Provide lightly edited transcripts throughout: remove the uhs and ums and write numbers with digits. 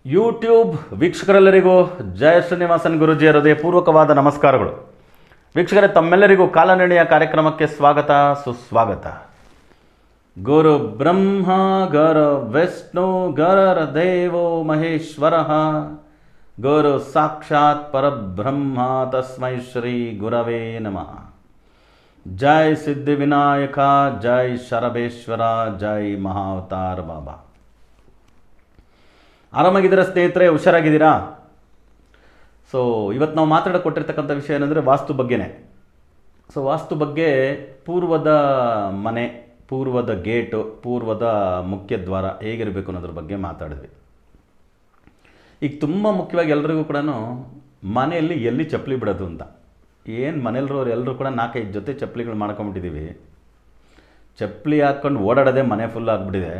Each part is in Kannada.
ಯೂಟ್ಯೂಬ್ ವೀಕ್ಷಕರೆಲ್ಲರಿಗೂ ಜಯಶ್ರೀನಿವಾಸನ್ ಗುರುಜಿ ಹೃದಯಪೂರ್ವಕವಾದ ನಮಸ್ಕಾರಗಳು. ವೀಕ್ಷಕರೇ, ತಮ್ಮೆಲ್ಲರಿಗೂ ಕಾಲನಿರ್ಣಯ ಕಾರ್ಯಕ್ರಮಕ್ಕೆ ಸ್ವಾಗತ ಸುಸ್ವಾಗತ. ಗುರು ಬ್ರಹ್ಮ ಗುರು ವಿಷ್ಣು ಗುರುರ್ದೇವೋ ಮಹೇಶ್ವರ ಗುರು ಸಾಕ್ಷಾತ್ ಪರಬ್ರಹ್ಮ ತಸ್ಮೈ ಶ್ರೀ ಗುರವೇ ನಮಃ. ಜೈ ಸಿದ್ಧಿವಿನಾಯಕ, ಜೈ ಶರಬೇಶ್ವರ, ಜೈ ಮಹಾವತಾರ ಬಾಬಾ. ಆರಾಮಾಗಿದ್ದೀರಾ ಸ್ನೇಹಿತರೆ? ಹುಷಾರಾಗಿದ್ದೀರಾ? ಸೊ ಇವತ್ತು ನಾವು ಮಾತಾಡೋಕೊಟ್ಟಿರ್ತಕ್ಕಂಥ ವಿಷಯ ಏನಂದರೆ ವಾಸ್ತು ಬಗ್ಗೆನೇ. ಸೊ ವಾಸ್ತು ಬಗ್ಗೆ ಪೂರ್ವದ ಮನೆ, ಪೂರ್ವದ ಗೇಟು, ಪೂರ್ವದ ಮುಖ್ಯ ದ್ವಾರ ಹೇಗಿರಬೇಕು ಅನ್ನೋದ್ರ ಬಗ್ಗೆ ಮಾತಾಡಿದ್ವಿ. ಈಗ ತುಂಬ ಮುಖ್ಯವಾಗಿ ಎಲ್ರಿಗೂ ಕೂಡ ಮನೆಯಲ್ಲಿ ಎಲ್ಲಿ ಚಪ್ಪಲಿ ಬಿಡೋದು ಅಂತ. ಏನು ಮನೆಯಲ್ಲಿರೋರು ಎಲ್ಲರೂ ಕೂಡ 4-5 ಜೊತೆ ಚಪ್ಪಲಿಗಳು ಮಾಡ್ಕೊಂಬಿಟ್ಟಿದ್ದೀವಿ. ಚಪ್ಪಲಿ ಹಾಕ್ಕೊಂಡು ಓಡಾಡೋದೇ ಮನೆ ಫುಲ್ ಆಗಿಬಿಟ್ಟಿದೆ.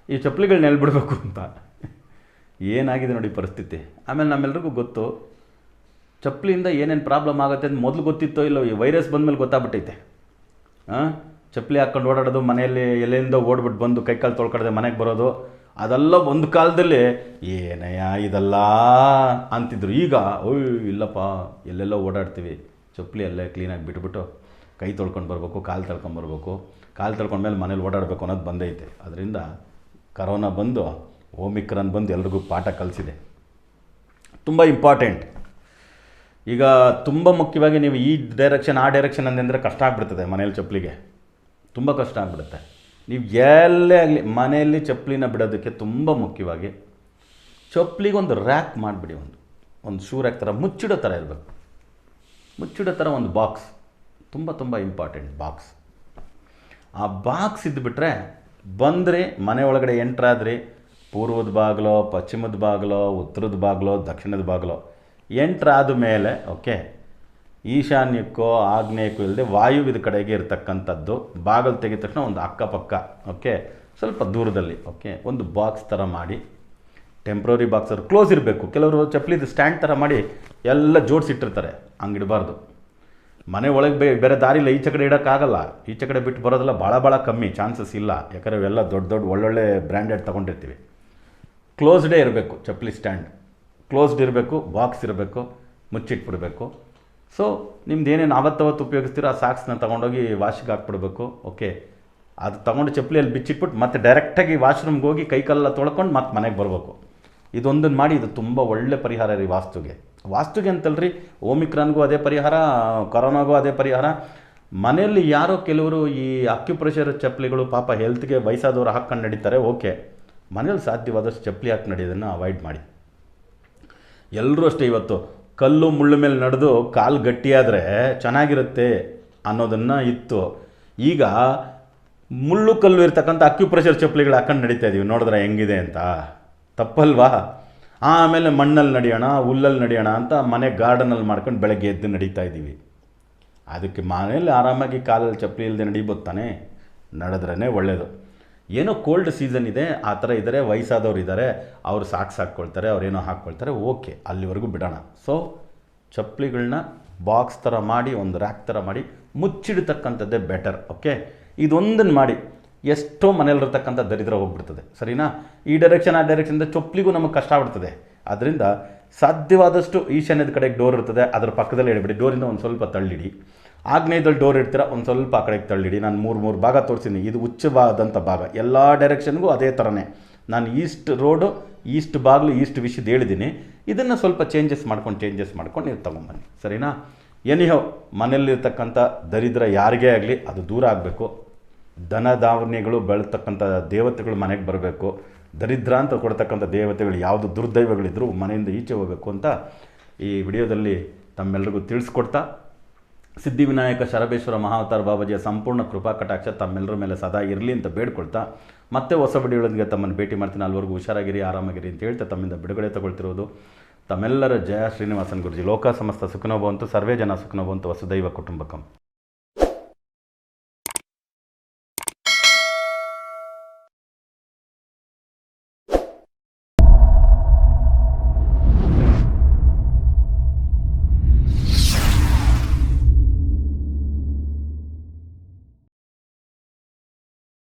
ಈ ಚಪ್ಪಲಿಗಳನ್ನ ಎಲ್ಲಿ ಬಿಡಬೇಕು ಅಂತ ಏನಾಗಿದೆ ನೋಡಿ ಪರಿಸ್ಥಿತಿ. ಆಮೇಲೆ ನಮ್ಮೆಲ್ರಿಗೂ ಗೊತ್ತು ಚಪ್ಪಲಿಯಿಂದ ಏನೇನು ಪ್ರಾಬ್ಲಮ್ ಆಗುತ್ತೆ ಅಂತ ಮೊದಲು ಗೊತ್ತಿತ್ತೋ ಇಲ್ಲೋ, ಈ ವೈರಸ್ ಬಂದಮೇಲೆ ಗೊತ್ತಾಗ್ಬಿಟ್ಟೈತೆ. ಚಪ್ಪಲಿ ಹಾಕ್ಕೊಂಡು ಓಡಾಡೋದು, ಮನೆಯಲ್ಲಿ ಎಲ್ಲಿಂದ ಓಡ್ಬಿಟ್ಟು ಬಂದು ಕೈಕಾಲು ತೊಳ್ಕೊಡದೆ ಮನೆಗೆ ಬರೋದು, ಅದೆಲ್ಲ ಒಂದು ಕಾಲದಲ್ಲಿ ಏನಯ್ಯ ಇದೆಲ್ಲ ಅಂತಿದ್ರು. ಈಗ ಇಲ್ಲಪ್ಪ, ಎಲ್ಲೆಲ್ಲೋ ಓಡಾಡ್ತೀವಿ, ಚಪ್ಪಲಿ ಅಲ್ಲೇ ಕ್ಲೀನಾಗಿ ಬಿಟ್ಬಿಟ್ಟು ಕೈ ತೊಳ್ಕೊಂಡು ಬರಬೇಕು, ಕಾಲು ತೊಳ್ಕೊಂಬರ್ಬೇಕು, ಕಾಲು ತೊಳ್ಕೊಂಡ್ಮೇಲೆ ಮನೇಲಿ ಓಡಾಡಬೇಕು ಅನ್ನೋದು ಬಂದೈತೆ. ಅದರಿಂದ ಕರೋನಾ ಬಂದು, ಓಮಿಕ್ರಾನ್ ಬಂದು ಎಲ್ರಿಗೂ ಪಾಠ ಕಲಿಸಿದೆ. ತುಂಬ ಇಂಪಾರ್ಟೆಂಟ್. ಈಗ ತುಂಬ ಮುಖ್ಯವಾಗಿ ನೀವು ಈ ಡೈರೆಕ್ಷನ್ ಆ ಡೈರೆಕ್ಷನ್ ಅಂದರೆ ಕಷ್ಟ ಆಗಿಬಿಡ್ತದೆ. ಮನೇಲಿ ಚಪ್ಪಲಿಗೆ ತುಂಬ ಕಷ್ಟ ಆಗಿಬಿಡುತ್ತೆ. ನೀವು ಎಲ್ಲೇ ಆಗಲಿ ಮನೆಯಲ್ಲಿ ಚಪ್ಪಲಿನ ಬಿಡೋದಕ್ಕೆ ತುಂಬ ಮುಖ್ಯವಾಗಿ ಚಪ್ಪಲಿಗೆ ಒಂದು ರ್ಯಾಕ್ ಮಾಡಿಬಿಡಿ. ಒಂದು ಶೂ ರ್ಯಾಕ್ ಥರ ಮುಚ್ಚಿಡೋ ಥರ ಇರಬೇಕು. ಮುಚ್ಚಿಡೋ ಥರ ಒಂದು ಬಾಕ್ಸ್, ತುಂಬ ಇಂಪಾರ್ಟೆಂಟ್ ಬಾಕ್ಸ್. ಆ ಬಾಕ್ಸ್ ಇದ್ದುಬಿಟ್ರೆ ಬಂದರೆ ಮನೆ ಒಳಗಡೆ ಎಂಟ್ರಾದ್ರಿ, ಪೂರ್ವದ ಬಾಗಿಲೋ, ಪಶ್ಚಿಮದ ಬಾಗಿಲೋ, ಉತ್ತರದ ಬಾಗಿಲೋ, ದಕ್ಷಿಣದ ಬಾಗಿಲೋ ಎಂಟ್ರಾದ ಮೇಲೆ ಓಕೆ, ಈಶಾನ್ಯಕ್ಕೋ ಆಗ್ನೇಯಕ್ಕೋ ಇಲ್ಲದೆ ವಾಯುವಿದ ಕಡೆಗೆ ಇರತಕ್ಕಂಥದ್ದು ಬಾಗಿಲು ತೆಗೆದ ತಕ್ಷಣ ಒಂದು ಅಕ್ಕಪಕ್ಕ ಓಕೆ, ಸ್ವಲ್ಪ ದೂರದಲ್ಲಿ ಓಕೆ ಒಂದು ಬಾಕ್ಸ್ ಥರ ಮಾಡಿ, ಟೆಂಪ್ರರಿ ಬಾಕ್ಸ್ ಕ್ಲೋಸ್ ಇರಬೇಕು. ಕೆಲವರು ಚಪ್ಪಲಿದು ಸ್ಟ್ಯಾಂಡ್ ಥರ ಮಾಡಿ ಎಲ್ಲ ಜೋಡಿಸಿಟ್ಟಿರ್ತಾರೆ, ಹಂಗಿಡಬಾರ್ದು. ಮನೆ ಒಳಗೆ ಬೇರೆ ದಾರಿ ಇಲ್ಲ, ಈಚೆ ಕಡೆ ಇಡೋಕ್ಕಾಗಲ್ಲ. ಈಚೆ ಕಡೆ ಬಿಟ್ಟು ಬರೋದೆಲ್ಲ ಭಾಳ ಕಮ್ಮಿ, ಚಾನ್ಸಸ್ ಇಲ್ಲ. ಯಾಕಂದರೆ ಇವೆಲ್ಲ ದೊಡ್ಡ ಒಳ್ಳೊಳ್ಳೆ ಬ್ರ್ಯಾಂಡೆಡ್ ತೊಗೊಂಡಿರ್ತೀವಿ. ಕ್ಲೋಸ್ಡೇ ಇರಬೇಕು ಚಪ್ಪಲಿ ಸ್ಟ್ಯಾಂಡ್, ಕ್ಲೋಸ್ಡ್ ಇರಬೇಕು, ಬಾಕ್ಸ್ ಇರಬೇಕು, ಮುಚ್ಚಿಟ್ಬಿಡಬೇಕು. ಸೊ ನಿಮ್ದು ಏನೇನು ಆವತ್ತವತ್ತು ಉಪಯೋಗಿಸ್ತೀರೋ ಆ ಸಾಕ್ಸ್ನ ತೊಗೊಂಡೋಗಿ ವಾಶಿಗೆ ಹಾಕ್ಬಿಡ್ಬೇಕು. ಓಕೆ, ಅದು ತೊಗೊಂಡು ಚಪ್ಪಲಿಯಲ್ಲಿ ಬಿಚ್ಚಿಟ್ಬಿಟ್ಟು ಮತ್ತೆ ಡೈರೆಕ್ಟಾಗಿ ವಾಶ್ರೂಮ್ಗೆ ಹೋಗಿ ಕೈಕಾಲೆಲ್ಲ ತೊಳ್ಕೊಂಡು ಮತ್ತೆ ಮನೆಗೆ ಬರಬೇಕು. ಇದೊಂದನ್ನು ಮಾಡಿ. ಇದು ತುಂಬ ಒಳ್ಳೆ ಪರಿಹಾರ ರೀ ವಾಸ್ತುಗೆ ಅಂತಲ್ರಿ. ಓಮಿಕ್ರಾನ್ಗೂ ಅದೇ ಪರಿಹಾರ, ಕೊರೋನಾಗೂ ಅದೇ ಪರಿಹಾರ. ಮನೆಯಲ್ಲಿ ಯಾರೋ ಕೆಲವರು ಈ ಅಕ್ಯುಪ್ರೆಷರ್ ಚಪ್ಪಲಿಗಳು ಪಾಪ ಹೆಲ್ತ್ಗೆ ವಯಸ್ಸಾದವರು ಹಾಕ್ಕೊಂಡು ನಡೀತಾರೆ. ಓಕೆ, ಮನೇಲಿ ಸಾಧ್ಯವಾದಷ್ಟು ಚಪ್ಪಲಿ ಹಾಕಿ ನಡೆಯೋದನ್ನು ಅವಾಯ್ಡ್ ಮಾಡಿ. ಎಲ್ಲರೂ ಅಷ್ಟೇ. ಇವತ್ತು ಕಲ್ಲು ಮುಳ್ಳು ಮೇಲೆ ನಡೆದು ಕಾಲು ಗಟ್ಟಿಯಾದರೆ ಚೆನ್ನಾಗಿರುತ್ತೆ ಅನ್ನೋದನ್ನು ಇತ್ತು. ಈಗ ಮುಳ್ಳು ಕಲ್ಲು ಇರ್ತಕ್ಕಂಥ ಅಕ್ಯುಪ್ರೆಷರ್ ಚಪ್ಪಲಿಗಳು ಹಾಕೊಂಡು ನಡೀತಾ ಇದ್ದೀವಿ. ನೋಡಿದ್ರೆ ಹೆಂಗಿದೆ ಅಂತ, ತಪ್ಪಲ್ವಾ? ಆಮೇಲೆ ಮಣ್ಣಲ್ಲಿ ನಡೆಯೋಣ, ಹುಲ್ಲಲ್ಲಿ ನಡೆಯೋಣ ಅಂತ ಮನೆ ಗಾರ್ಡನಲ್ಲಿ ಮಾಡ್ಕೊಂಡು ಬೆಳಗ್ಗೆ ಎದ್ದು ನಡೀತಾ ಇದ್ದೀವಿ. ಅದಕ್ಕೆ ಮನೇಲಿ ಆರಾಮಾಗಿ ಕಾಲಲ್ಲಿ ಚಪ್ಪಲಿ ಇಲ್ಲದೆ ನಡೀಬೋದು ತಾನೇ, ನಡೆದ್ರೇ ಒಳ್ಳೆಯದು. ಏನೋ ಕೋಲ್ಡ್ ಸೀಸನ್ ಇದೆ, ಆ ಥರ ಇದ್ದಾರೆ, ವಯಸ್ಸಾದವ್ರು ಇದ್ದಾರೆ, ಅವರು ಸಾಕ್ಸ್ ಹಾಕ್ಕೊಳ್ತಾರೆ, ಅವ್ರೇನೋ ಹಾಕ್ಕೊಳ್ತಾರೆ, ಓಕೆ, ಅಲ್ಲಿವರೆಗೂ ಬಿಡೋಣ. ಸೊ ಚಪ್ಪಲಿಗಳನ್ನ ಬಾಕ್ಸ್ ಥರ ಮಾಡಿ, ಒಂದು ರ್ಯಾಕ್ ಥರ ಮಾಡಿ ಮುಚ್ಚಿಡ್ತಕ್ಕಂಥದ್ದೇ ಬೆಟರ್. ಓಕೆ, ಇದೊಂದನ್ನು ಮಾಡಿ ಎಷ್ಟೋ ಮನೇಲಿರ್ತಕ್ಕಂಥ ದರಿದ್ರ ಹೋಗ್ಬಿಡ್ತದೆ. ಸರಿನಾ? ಈ ಡೈರೆಕ್ಷನ್ ಆ ಡೈರೆಕ್ಷನ್ದ ಚಪ್ಪಲಿಗೂ ನಮಗೆ ಕಷ್ಟ ಆಗ್ಬಿಡ್ತದೆ. ಆದ್ದರಿಂದ ಸಾಧ್ಯವಾದಷ್ಟು ಈಶಾನ್ಯದ ಕಡೆಗೆ ಡೋರ್ ಇರ್ತದೆ, ಅದರ ಪಕ್ಕದಲ್ಲಿ ಇಡಬೇಡಿ. ಡೋರಿಂದ ಒಂದು ಸ್ವಲ್ಪ ತಳ್ಳಿಡಿ. ಆಗ್ನೇಯದಲ್ಲಿ ಡೋರ್ ಇಡ್ತೀರ, ಒಂದು ಸ್ವಲ್ಪ ಆ ಕಡೆಗೆ ತಳ್ಳಿಡಿ. ನಾನು ಮೂರು ಭಾಗ ತೋರಿಸಿದ್ದೀನಿ. ಇದು ಉಚ್ಚವಾದಂಥ ಭಾಗ. ಎಲ್ಲ ಡೈರೆಕ್ಷನ್ಗೂ ಅದೇ ಥರನೇ. ನಾನು ಈಸ್ಟ್ ರೋಡು, ಈಸ್ಟ್ ಬಾಗಿಲು, ಈಸ್ಟ್ ವಿಷಯದ ಹೇಳಿದ್ದೀನಿ. ಇದನ್ನು ಸ್ವಲ್ಪ ಚೇಂಜಸ್ ಮಾಡ್ಕೊಂಡು ನೀವು ತೊಗೊಂಬನ್ನಿ. ಸರಿನಾ? ಎನಿಹೋ ಮನೆಯಲ್ಲಿರ್ತಕ್ಕಂಥ ದರಿದ್ರ ಯಾರಿಗೇ ಆಗಲಿ ಅದು ದೂರ ಆಗಬೇಕು. ಧನಧಾನ್ಯಗಳು ಬೆಳತಕ್ಕಂಥ ದೇವತೆಗಳು ಮನೆಗೆ ಬರಬೇಕು. ದರಿದ್ರ ಅಂತ ಕೊಡ್ತಕ್ಕಂಥ ದೇವತೆಗಳು ಯಾವುದು ದುರ್ದೈವಗಳಿದ್ದರೂ ಮನೆಯಿಂದ ಈಚೆ ಹೋಗಬೇಕು ಅಂತ ಈ ವಿಡಿಯೋದಲ್ಲಿ ತಮ್ಮೆಲ್ಲರಿಗೂ ತಿಳಿಸ್ಕೊಡ್ತಾ, ಸಿದ್ಧಿವಿನಾಯಕ ಶರಬೇಶ್ವರ ಮಹಾವತಾರ ಬಾಬಾಜಿಯ ಸಂಪೂರ್ಣ ಕೃಪಾ ಕಟಾಕ್ಷ ತಮ್ಮೆಲ್ಲರ ಮೇಲೆ ಸದಾ ಇರಲಿ ಅಂತ ಬೇಡ್ಕೊಳ್ತಾ, ಮತ್ತೆ ಹೊಸ ವಿಡಿಯೋಗಳೊಂದಿಗೆ ತಮ್ಮನ್ನು ಭೇಟಿ ಮಾಡ್ತೀನಿ. ಅಲ್ಲಿವರೆಗೂ ಹುಷಾರಾಗಿರಿ, ಆರಾಮಾಗಿರಿ ಅಂತ ಹೇಳ್ತಾ ತಮ್ಮಿಂದ ಬಿಡುಗಡೆ ತಗೊಳ್ತಿರೋದು ತಮ್ಮೆಲ್ಲರ ಜಯಶ್ರೀನಿವಾಸನ್ ಗುರುಜಿ. ಲೋಕ ಸಮಸ್ತ ಸುಖನೋ ಭವಂತು, ಸರ್ವೇ ಜನ ಸುಖನೋ ಭವಂತು, ವಸುದೈವ ಕುಟುಂಬಕಂ.